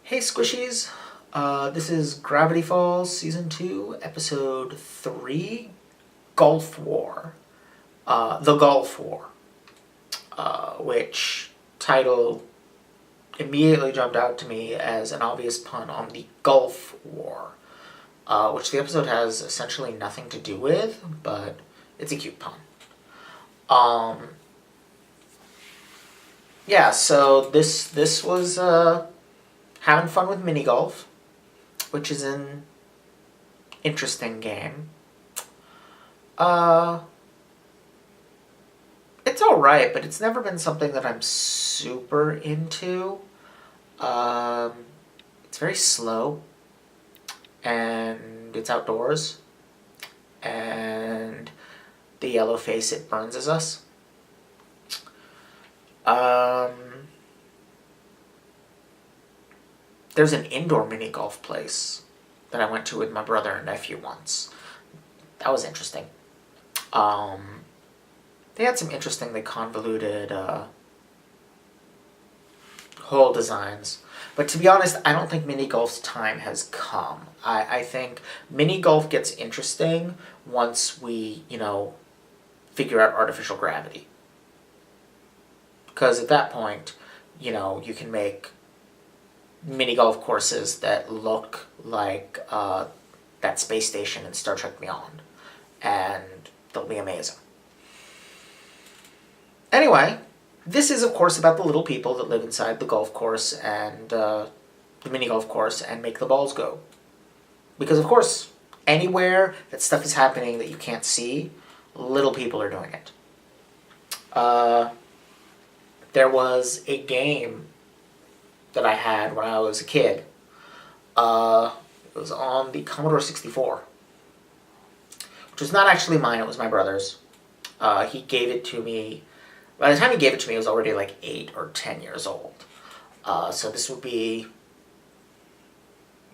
Hey Squishies, this is Gravity Falls Season 2, Episode 3, Gulf War. The Gulf War, which title immediately jumped out to me as an obvious pun on the Gulf War, which the episode has essentially nothing to do with, but it's a cute pun. Yeah, so this was, having fun with mini golf, which is an interesting game. It's alright, but it's never been something that I'm super into. It's very slow, and it's outdoors, and the yellow face it burns us. There's an indoor mini golf place that I went to with my brother and nephew once. That was interesting. They had some interestingly convoluted hole designs. But to be honest, I don't think mini golf's time has come. I think mini golf gets interesting once we, figure out artificial gravity. Because at that point, you can make mini golf courses that look like that space station in Star Trek Beyond, and they'll be amazing. Anyway, this is of course about the little people that live inside the golf course and the mini golf course and make the balls go. Because of course, anywhere that stuff is happening that you can't see, little people are doing it. There was a game that I had when I was a kid. It was on the Commodore 64, which was not actually mine, it was my brother's. He gave it to me. By the time he gave it to me, I was already like 8 or 10 years old. So this would be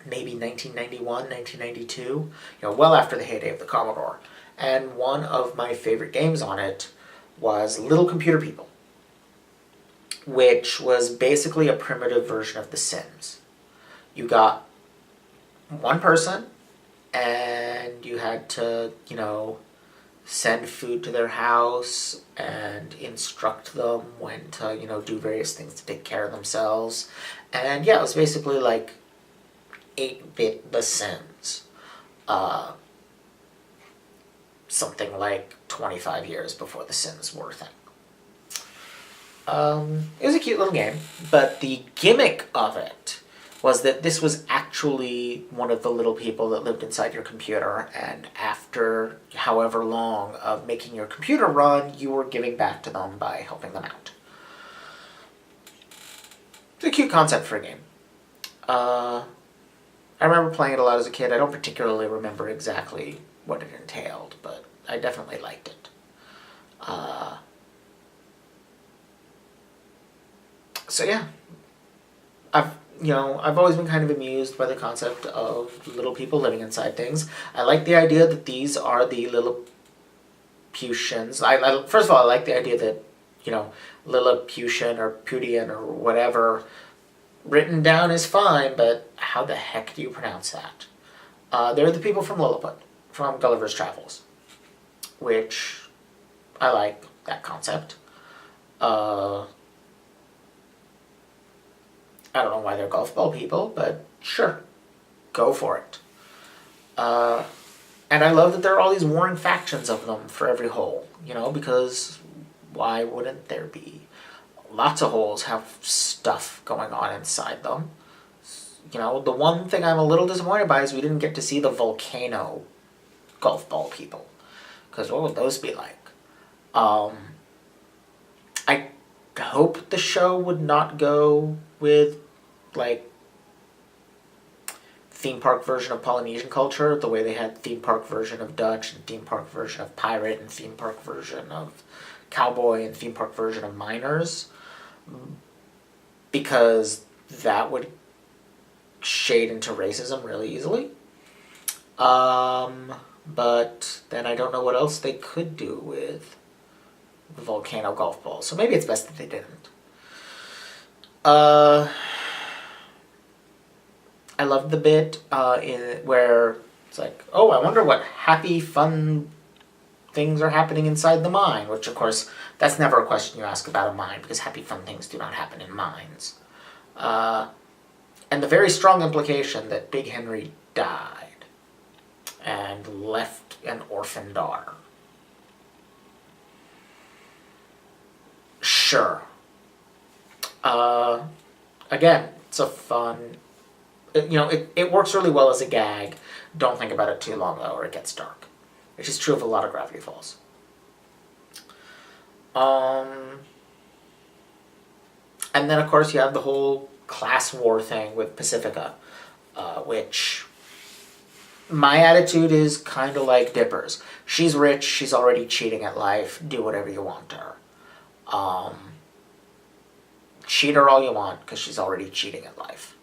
maybe 1991, 1992, well after the heyday of the Commodore. And one of my favorite games on it was Little Computer People, which was basically a primitive version of The Sims. You got one person, and you had to, send food to their house and instruct them when to, do various things to take care of themselves. And yeah, it was basically like 8-bit The Sims. Something like 25 years before The Sims were a thing. It was a cute little game, but the gimmick of it was that this was actually one of the little people that lived inside your computer, and after however long of making your computer run, you were giving back to them by helping them out. It's a cute concept for a game. I remember playing it a lot as a kid. I don't particularly remember exactly what it entailed, but I definitely liked it. So yeah, I've always been kind of amused by the concept of little people living inside things. I like the idea that these are the Lilliputians. First of all, I like the idea that, Lilliputian or Putian or whatever written down is fine, but how the heck do you pronounce that? They're the people from Lilliput, from Gulliver's Travels, which I like that concept. I don't know why they're golf ball people, but sure, go for it. And I love that there are all these warring factions of them for every hole, because why wouldn't there be? Lots of holes have stuff going on inside them. The one thing I'm a little disappointed by is we didn't get to see the Volcano golf ball people, because what would those be like? I hope the show would not go with theme park version of Polynesian culture, the way they had theme park version of Dutch and theme park version of pirate and theme park version of cowboy and theme park version of miners, because that would shade into racism really easily. But then I don't know what else they could do with the Volcano golf ball, so maybe it's best that they didn't. I loved the bit where it's like, oh, I wonder what happy, fun things are happening inside the mine, which of course, that's never a question you ask about a mine, because happy, fun things do not happen in mines. And the very strong implication that Big Henry died and left an orphan daughter. Sure. Again, it's a fun... It works really well as a gag. Don't think about it too long, though, or it gets dark. Which is true of a lot of Gravity Falls. And then, of course, you have the whole class war thing with Pacifica, which my attitude is kind of like Dipper's. She's rich, she's already cheating at life, do whatever you want to her. Cheat her all you want, because she's already cheating at life.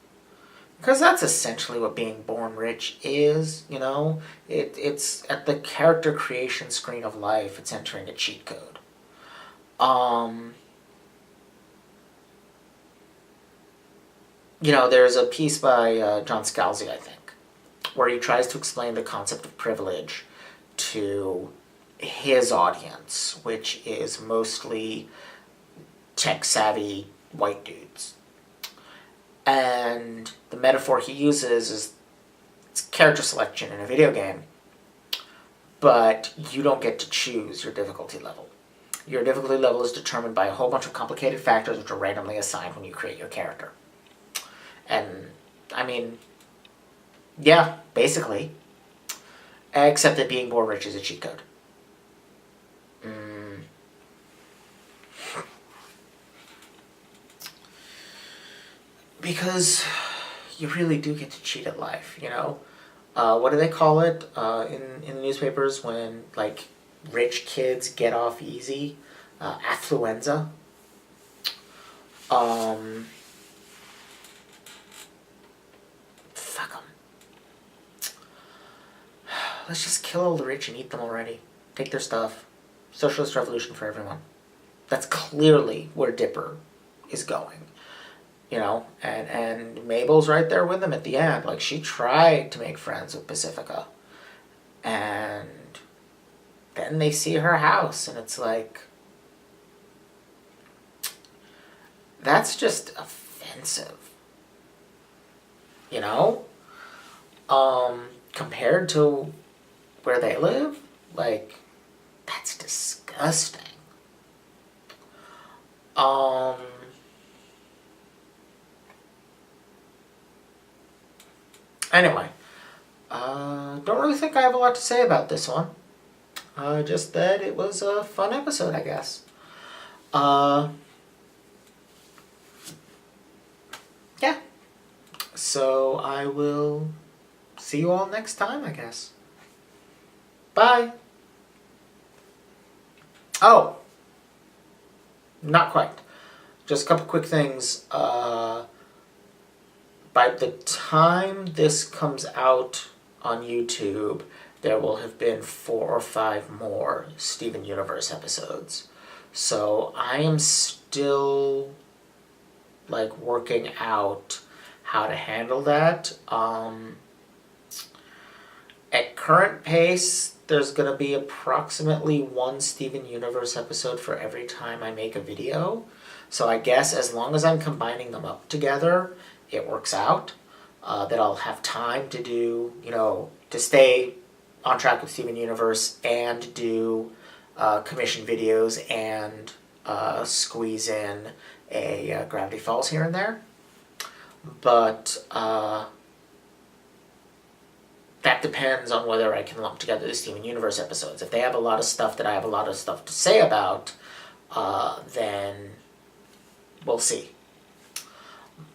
Because that's essentially what being born rich is, It's at the character creation screen of life, it's entering a cheat code. There's a piece by John Scalzi, I think, where he tries to explain the concept of privilege to his audience, which is mostly tech-savvy white dudes. And the metaphor he uses is it's character selection in a video game, but you don't get to choose your difficulty level. Your difficulty level is determined by a whole bunch of complicated factors which are randomly assigned when you create your character. And, yeah, basically. Except that being born rich is a cheat code. Because you really do get to cheat at life, what do they call it in the newspapers when, rich kids get off easy? Affluenza. Fuck them. Let's just kill all the rich and eat them already. Take their stuff. Socialist revolution for everyone. That's clearly where Dipper is going. And Mabel's right there with him at the end. She tried to make friends with Pacifica. And then they see her house, and it's like... That's just offensive. Compared to where they live, that's disgusting. Anyway, don't really think I have a lot to say about this one. Just that it was a fun episode, I guess. Yeah. So I will see you all next time, I guess. Bye. Oh. Not quite. Just a couple quick things. By the time this comes out on YouTube, there will have been 4 or 5 more Steven Universe episodes. So I am still, working out how to handle that. At current pace, there's going to be approximately 1 Steven Universe episode for every time I make a video. So I guess as long as I'm combining them up together, it works out. That I'll have time to do, to stay on track with Steven Universe and do commission videos and squeeze in a Gravity Falls here and there. But that depends on whether I can lump together the Steven Universe episodes. If they have a lot of stuff that I have a lot of stuff to say about, then we'll see.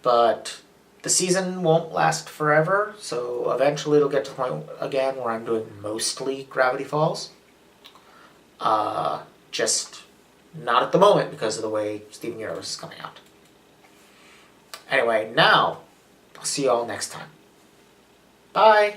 But the season won't last forever, so eventually it'll get to the point again where I'm doing mostly Gravity Falls. Just not at the moment because of the way Steven Universe is coming out. Anyway, now, I'll see you all next time. Bye!